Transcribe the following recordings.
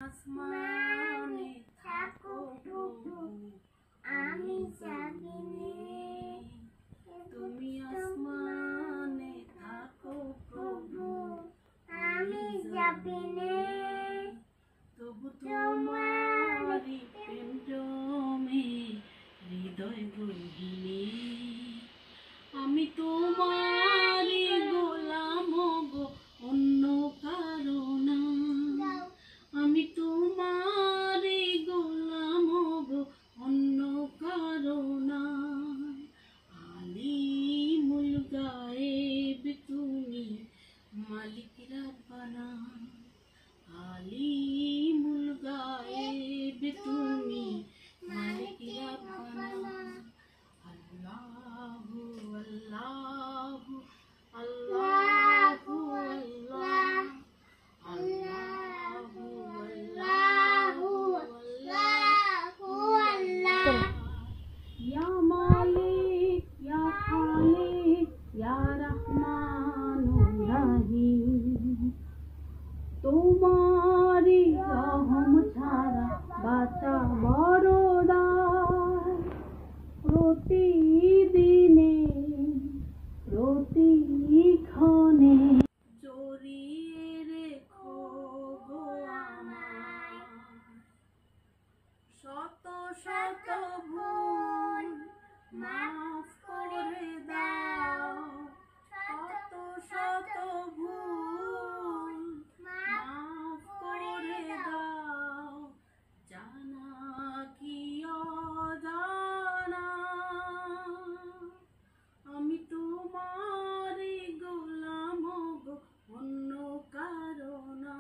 আসমানে থাকো প্রভু, আমি জমিনে। তুমি আসমানে থাকো প্রভু, আমি জমিনে। তবু তোমারি প্রেম জমে হৃদয় গহীনে। আমি তোমারি গোলাম গো, অন্য কারো না। আমি তোমারি গোলাম গো, অন্য কারো না। আলিমুল গায়েব তুমি, মালিক রব্বানা। আলিমুল গায়েব তুমি, মালিক রব্বানা। আল্লাহু আল্লাহু আল্লাহু আল্লাহ, আল্লাহু আল্লাহু আল্লাহু আল্লাহ। ইয়া মালিক ইয়া খালিক ইয়া রহমানুর রহিম। তোমারি রহম ছাড়া বাঁচা বড় দায়। প্রতিদিনে প্রতিক্ষণে জড়িয়ে রেখো গো আমায়। শত শত ভুল মাফ করে দাও, শত শত ভুল মাফ করে দাও। জানা কি অজানা, আমি তোমারি গোলাম গো, অন্য কারো না।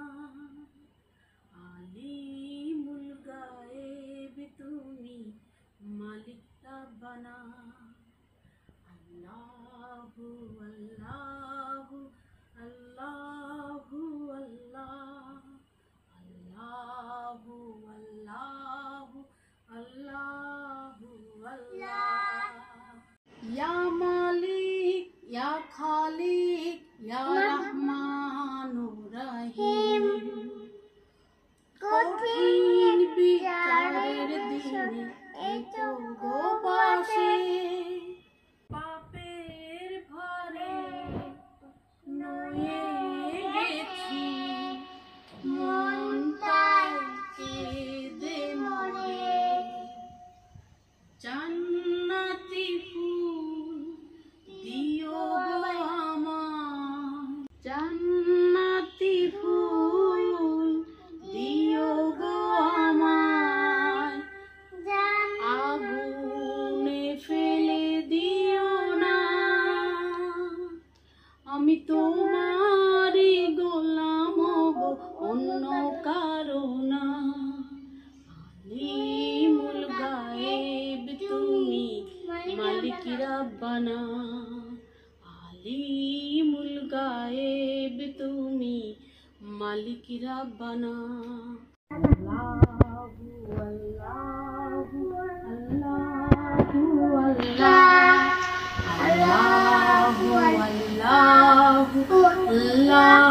আলিমুল গায়েব তুমি, মালিক রব্বানা। আল্লাহু আল্লাহু আল্লাহু আল্লাহ, আল্লাহু আল্লাহু আল্লাহু আল্লাহ। ইয়া মালিক ইয়া খালিক ইয়া রহমানুর রহিম। কঠিন বিচারের দিনে এতো গো পাশে। পাপের ভারে নুয়ে গেছি, মনটাই কেঁদে মরে। জান্নাতি ফুল দিও গো আমায়, জান্নাতি ফুল দিও গো আমায়। আগুনে ফেলে দিও না, আমি তোমারি গোলাম গো, অন্য কারো না। আলিমুল গায়েব তুমি, মালিক রব্বানা। আলিমুল গায়েব তুমি, মালিক রব্বানা। আল্লাহু আল্লাহু আল্লাহু আল্লাহ, আল্লাহু আল্লাহু আল্লাহ।